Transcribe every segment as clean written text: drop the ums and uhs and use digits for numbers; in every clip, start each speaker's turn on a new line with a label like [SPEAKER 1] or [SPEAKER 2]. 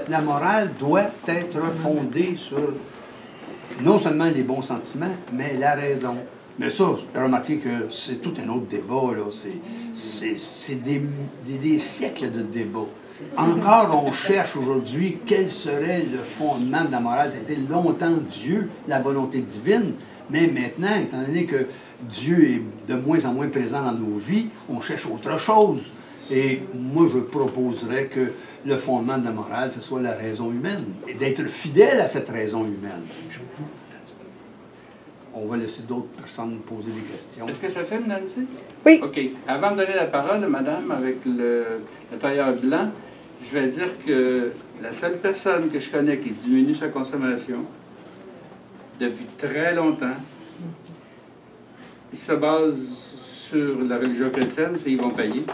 [SPEAKER 1] la morale doit être fondée sur non seulement les bons sentiments, mais la raison. Mais ça, remarquez que c'est tout un autre débat, là. C'est des siècles de débats. Encore, on cherche aujourd'hui quel serait le fondement de la morale. Ça a été longtemps Dieu, la volonté divine, mais maintenant, étant donné que Dieu est de moins en moins présent dans nos vies, on cherche autre chose. Et moi, je proposerais que le fondement de la morale, ce soit la raison humaine, et d'être fidèle à cette raison humaine. On va laisser d'autres personnes poser des questions.
[SPEAKER 2] Est-ce que ça filme, Nancy?
[SPEAKER 3] Oui.
[SPEAKER 2] OK. Avant de donner la parole, madame, avec le tailleur blanc, je vais dire que la seule personne que je connais qui diminue sa consommation depuis très longtemps, il se base sur la religion chrétienne, c'est Yvon Payet.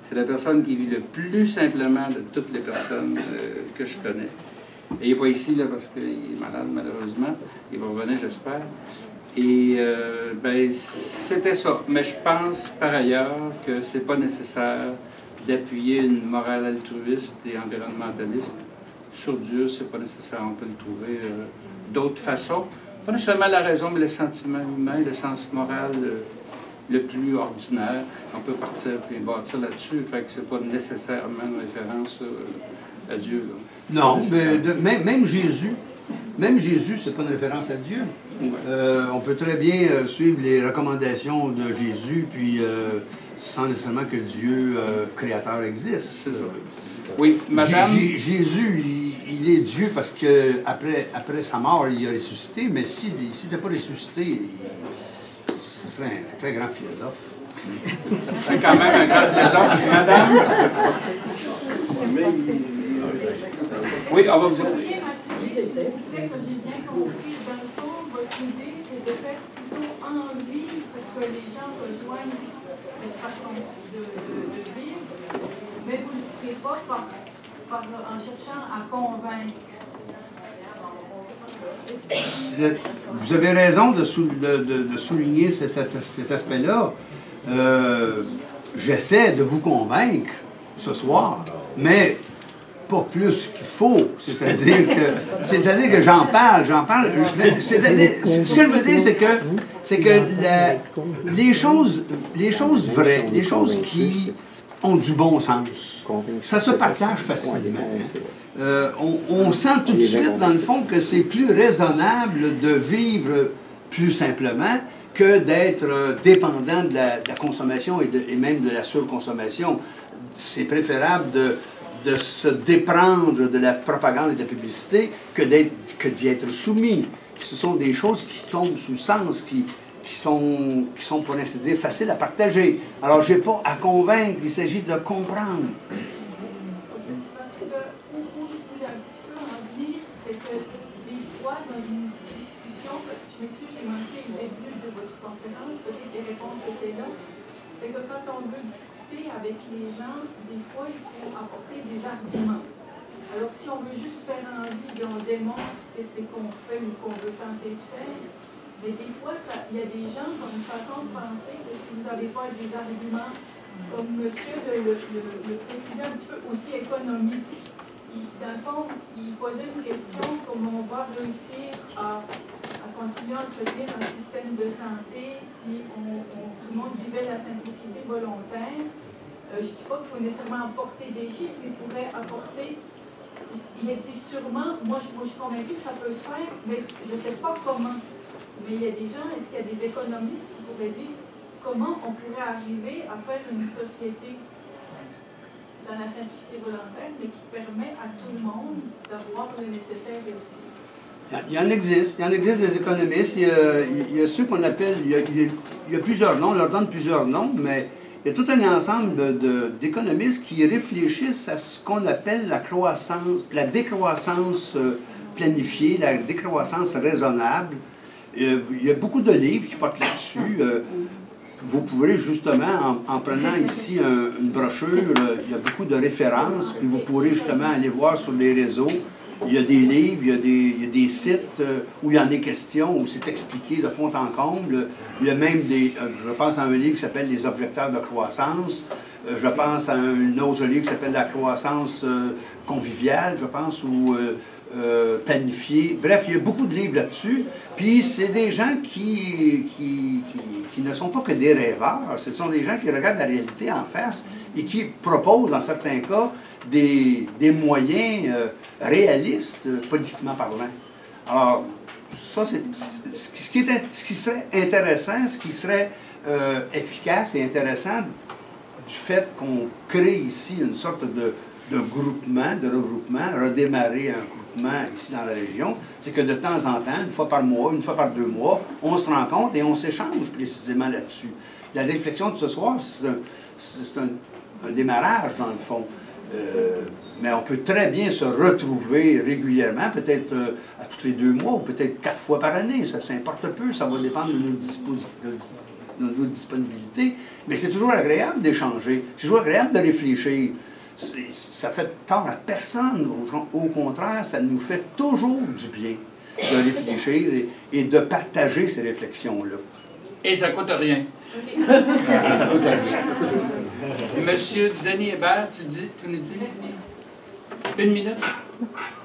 [SPEAKER 2] C'est la personne qui vit le plus simplement de toutes les personnes que je connais. Et il n'est pas ici là, parce qu'il est malade, malheureusement. Il va revenir, j'espère. Et ben, c'était ça. Mais je pense par ailleurs que ce n'est pas nécessaire d'appuyer une morale altruiste et environnementaliste sur Dieu. Ce n'est pas nécessaire. On peut le trouver d'autres façons. Pas nécessairement la raison, mais le sentiment humain, le sens moral le plus ordinaire. On peut partir et bâtir là-dessus. Fait que c'est pas nécessairement une référence à Dieu. Là.
[SPEAKER 1] Non, mais même Jésus, c'est pas une référence à Dieu.
[SPEAKER 2] Ouais.
[SPEAKER 1] On peut très bien suivre les recommandations de Jésus, puis sans nécessairement que Dieu créateur existe.
[SPEAKER 2] C'est ça. Oui, madame.
[SPEAKER 1] Jésus, il est Dieu parce que après sa mort, il a ressuscité, mais s'il n'était pas ressuscité, ce serait un très grand philosophe.
[SPEAKER 2] C'est quand même un grand philosophe. Madame. Oui, on va vous écouter.
[SPEAKER 4] L'idée, c'est de faire plutôt envie pour que les gens rejoignent cette façon de vivre, mais vous ne le ferez pas en cherchant à convaincre.
[SPEAKER 1] Vous avez raison de souligner cet aspect-là. J'essaie de vous convaincre ce soir, mais pas plus qu'il faut. C'est-à-dire que j'en parle. Ce que je veux dire, c'est que les choses vraies, les choses qui ont du bon sens, ça se partage facilement. On sent tout de suite, dans le fond, que c'est plus raisonnable de vivre plus simplement que d'être dépendant de la consommation et même de la surconsommation. C'est préférable de se déprendre de la propagande et de la publicité que d'y être soumis. Ce sont des choses qui tombent sous le sens, qui sont, pour ainsi dire, faciles à partager. Alors, je n'ai pas à convaincre, il s'agit de comprendre.
[SPEAKER 4] Parce que où je voulais un petit peu en venir, c'est que des fois, dans une discussion, je m'excuse, j'ai manqué le début de votre conférence, peut-être que les réponses étaient là, c'est que quand on veut discuter avec les gens, des fois, il faut apporter des arguments. Alors, si on veut juste faire envie, on démontre que c'est qu'on fait ou qu'on veut tenter de faire, mais des fois, il y a des gens qui ont une façon de penser que si vous n'avez pas des arguments, comme monsieur le précisait un petit peu aussi économique, dans le fond, il posait une question comment on va réussir à continuer à entretenir un système de santé si tout le monde vivait la simplicité volontaire. Je ne dis pas qu'il faut nécessairement apporter des chiffres, mais il pourrait apporter. Il existe sûrement, moi je suis convaincue que ça peut se faire, mais je ne sais pas comment. Mais il y a des gens, est-ce qu'il y a des économistes qui pourraient dire comment on pourrait arriver à faire une société dans la simplicité volontaire, mais qui permet à tout le monde d'avoir le nécessaire aussi?
[SPEAKER 1] Il y en existe des économistes. Il y a ceux qu'on appelle, il y a plusieurs noms, on leur donne plusieurs noms, mais il y a tout un ensemble d'économistes qui réfléchissent à ce qu'on appelle la décroissance planifiée, la décroissance raisonnable. Il y a beaucoup de livres qui portent là-dessus. Vous pourrez justement, en prenant ici une brochure, il y a beaucoup de références, puis vous pourrez justement aller voir sur les réseaux. Il y a des livres, il y a des sites où il y en a questions, où c'est expliqué de fond en comble. Il y a même je pense à un livre qui s'appelle « Les objecteurs de croissance ». Je pense à un autre livre qui s'appelle La croissance conviviale, je pense, ou planifiée. Bref, il y a beaucoup de livres là-dessus. Puis c'est des gens qui ne sont pas que des rêveurs, ce sont des gens qui regardent la réalité en face et qui proposent, dans certains cas, des moyens réalistes, politiquement parlant. Alors, ça, c'est ce qui serait intéressant, ce qui serait efficace et intéressant du fait qu'on crée ici une sorte de groupement, de regroupement, redémarrer un groupement ici dans la région, c'est que de temps en temps, une fois par mois, une fois par 2 mois, on se rencontre et on s'échange précisément là-dessus. La réflexion de ce soir, c'est un démarrage dans le fond. Mais on peut très bien se retrouver régulièrement, peut-être à tous les 2 mois, ou peut-être 4 fois par année. Ça importe peu, ça va dépendre de notre disponibilité. Mais c'est toujours agréable d'échanger, c'est toujours agréable de réfléchir. Ça fait tort à personne. Au contraire, ça nous fait toujours du bien de réfléchir et de partager ces réflexions-là.
[SPEAKER 2] Et ça ne coûte rien.
[SPEAKER 1] Et ça coûte rien.
[SPEAKER 2] Monsieur Denis Hébert, tu nous dis? 1 minute?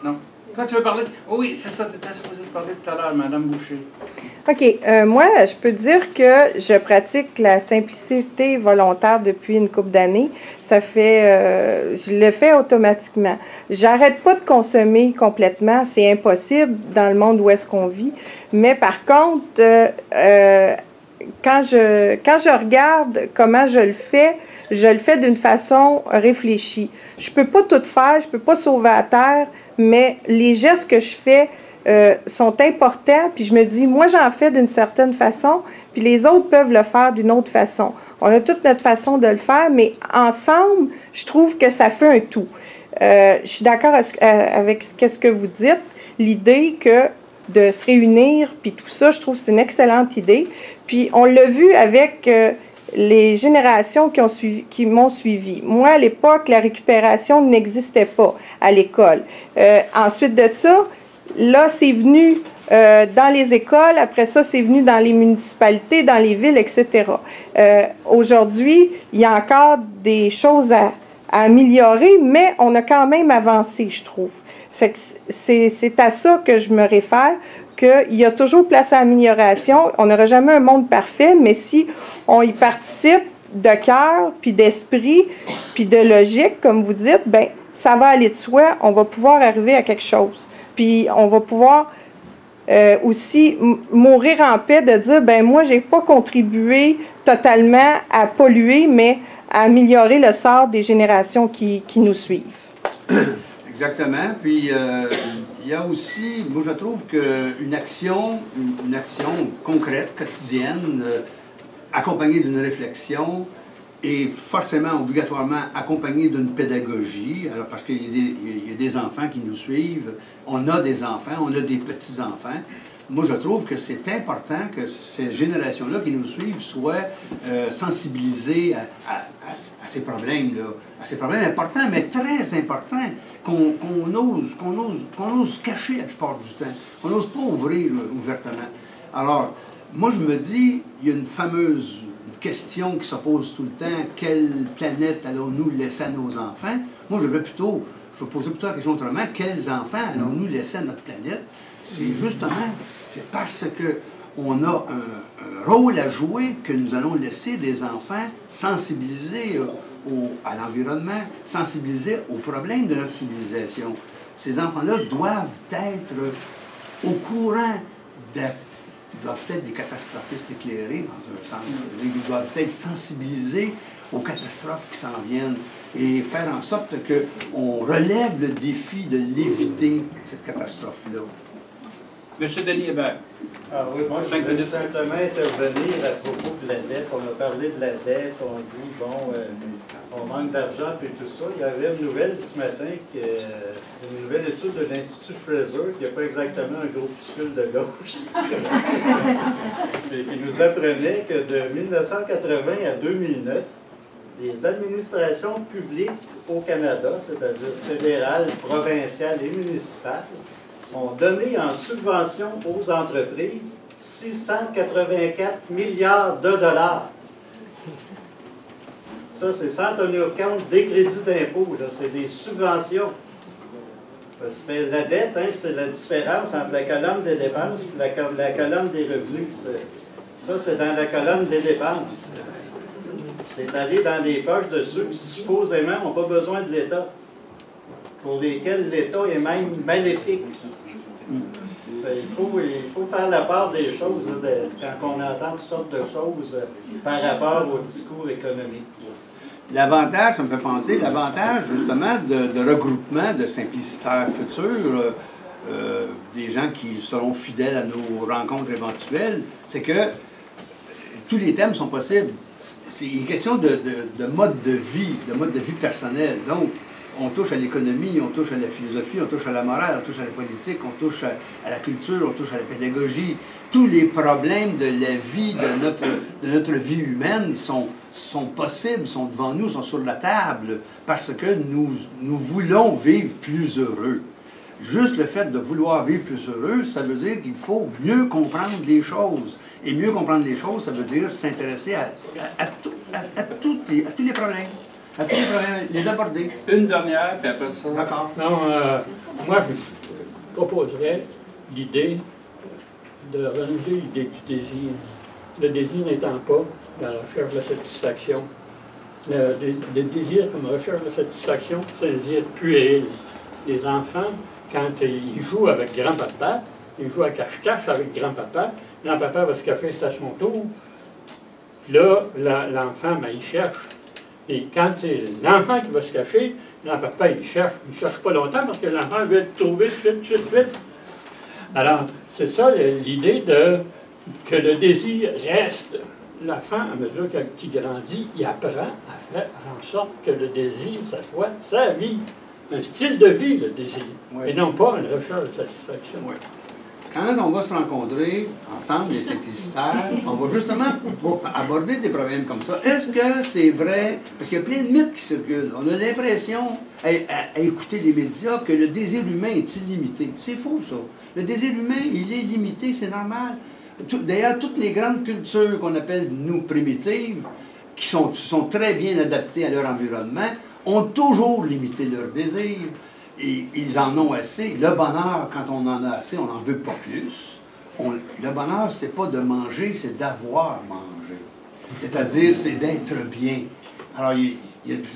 [SPEAKER 2] Non. Toi, tu veux parler? Oh oui, c'est ça, tu étais supposé parler tout à l'heure, Mme Boucher.
[SPEAKER 3] OK. Moi, je peux dire que je pratique la simplicité volontaire depuis une couple d'années. Ça fait... je le fais automatiquement. J'arrête pas de consommer complètement. C'est impossible dans le monde où est-ce qu'on vit. Mais par contre, quand je regarde comment je le fais d'une façon réfléchie. Je peux pas tout faire, je peux pas sauver la terre, mais les gestes que je fais sont importants, puis je me dis, moi j'en fais d'une certaine façon, puis les autres peuvent le faire d'une autre façon. On a toute notre façon de le faire, mais ensemble, je trouve que ça fait un tout. Je suis d'accord avec ce que vous dites, l'idée que de se réunir, puis tout ça, je trouve que c'est une excellente idée. Puis on l'a vu avec les générations qui m'ont suivi. Moi, à l'époque, la récupération n'existait pas à l'école. Ensuite de ça, là, c'est venu dans les écoles, après ça, c'est venu dans les municipalités, dans les villes, etc. Aujourd'hui, il y a encore des choses à améliorer, mais on a quand même avancé, je trouve. C'est à ça que je me réfère, qu'il y a toujours place à amélioration. On n'aura jamais un monde parfait, mais si on y participe de cœur, puis d'esprit, puis de logique, comme vous dites, ben ça va aller de soi, on va pouvoir arriver à quelque chose. Puis on va pouvoir aussi mourir en paix de dire, ben moi, j'ai pas contribué totalement à polluer, mais à améliorer le sort des générations qui nous suivent.
[SPEAKER 1] Exactement. Puis, il y a aussi, moi je trouve qu'une action concrète, quotidienne, accompagnée d'une réflexion, est forcément, obligatoirement accompagnée d'une pédagogie, alors parce qu'il y a des enfants qui nous suivent, on a des enfants, on a des petits-enfants. Moi, je trouve que c'est important que ces générations-là qui nous suivent soient sensibilisées à ces problèmes-là, à ces problèmes importants, mais très importants, qu'on ose cacher la plupart du temps, qu'on n'ose pas ouvrir ouvertement. Alors, moi, je me dis, il y a une fameuse question qui se pose tout le temps, quelle planète allons-nous laisser à nos enfants? Moi, je vais poser plutôt la question autrement, quels enfants allons-nous laisser à notre planète? C'est justement, c'est parce qu'on a un rôle à jouer que nous allons laisser des enfants sensibilisés à l'environnement, sensibilisés aux problèmes de notre civilisation. Ces enfants-là doivent être au courant doivent être des catastrophistes éclairés dans un sens. Ils doivent être sensibilisés aux catastrophes qui s'en viennent et faire en sorte qu'on relève le défi de l'éviter, cette catastrophe-là.
[SPEAKER 2] Monsieur Denis Hébert.
[SPEAKER 5] Ah oui, moi, je voulais simplement intervenir à propos de la dette. On a parlé de la dette, on dit, bon, on manque d'argent et tout ça. Il y avait une nouvelle ce matin, une nouvelle étude de l'Institut Fraser, qui n'est pas exactement un groupuscule de gauche, et qui nous apprenait que de 1980 à 2009, les administrations publiques au Canada, c'est-à-dire fédérales, provinciales et municipales, ont donné en subvention aux entreprises 684 milliards de dollars. Ça, c'est sans tenir compte des crédits d'impôt. C'est des subventions. Parce que la dette, hein, c'est la différence entre la colonne des dépenses et la colonne des revenus. Ça, c'est dans la colonne des dépenses. C'est allé dans les poches de ceux qui, supposément, n'ont pas besoin de l'État, pour lesquels l'État est même maléfique. Il faut faire la part des choses là, quand on entend toutes sortes de choses par rapport au discours économique.
[SPEAKER 1] L'avantage, ça me fait penser, l'avantage justement de regroupement de simplicitaires futurs, des gens qui seront fidèles à nos rencontres éventuelles, c'est que tous les thèmes sont possibles. C'est une question de mode de vie personnel. Donc, on touche à l'économie, on touche à la philosophie, on touche à la morale, on touche à la politique, on touche à la culture, on touche à la pédagogie. Tous les problèmes de la vie, de notre vie humaine sont possibles, sont devant nous, sont sur la table, parce que nous voulons vivre plus heureux. Juste le fait de vouloir vivre plus heureux, ça veut dire qu'il faut mieux comprendre les choses. Et mieux comprendre les choses, ça veut dire s'intéresser à tous les problèmes. À tous les problèmes, les aborder.
[SPEAKER 2] Une dernière, puis après ça.
[SPEAKER 1] D'accord.
[SPEAKER 6] Non, moi, je proposerais l'idée de renouveler l'idée du désir. Le désir n'étant pas la recherche de satisfaction. Le désir comme recherche de satisfaction, c'est un désir puéril. Les enfants, quand ils jouent avec grand-papa, ils jouent à cache-cache avec grand-papa. Grand-papa va se cacher, c'est à son tour. Là, l'enfant, ben, il cherche. Et quand c'est l'enfant qui va se cacher, grand-papa, il cherche pas longtemps parce que l'enfant veut être trouvé tout de suite. Alors, c'est ça l'idée que le désir reste. L'enfant, à mesure qu'il grandit, il apprend à faire en sorte que le désir, ça soit sa vie. Un style de vie, le désir,
[SPEAKER 1] oui.
[SPEAKER 6] Et non pas une recherche de satisfaction.
[SPEAKER 1] Oui. Quand on va se rencontrer ensemble, les simplicitaires, on va justement aborder des problèmes comme ça. Est-ce que c'est vrai? Parce qu'il y a plein de mythes qui circulent. On a l'impression, à écouter les médias, que le désir humain est illimité. C'est faux, ça. Le désir humain, il est limité, c'est normal. D'ailleurs, toutes les grandes cultures qu'on appelle, nous, primitives, qui sont très bien adaptées à leur environnement, ont toujours limité leur désir. Et ils en ont assez. Le bonheur, quand on en a assez, on n'en veut pas plus. Le bonheur, c'est pas de manger, c'est d'avoir mangé. C'est-à-dire, c'est d'être bien. Alors, il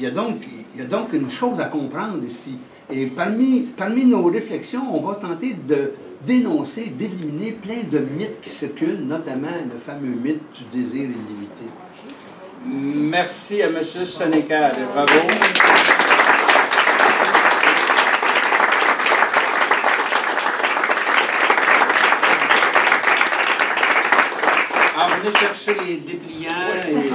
[SPEAKER 1] y a donc une chose à comprendre ici. Et parmi nos réflexions, on va tenter de dénoncer, d'éliminer plein de mythes qui circulent, notamment le fameux mythe du désir illimité.
[SPEAKER 2] Merci à M. Sénécal. Bravo. Alors, venez chercher les dépliants. Et...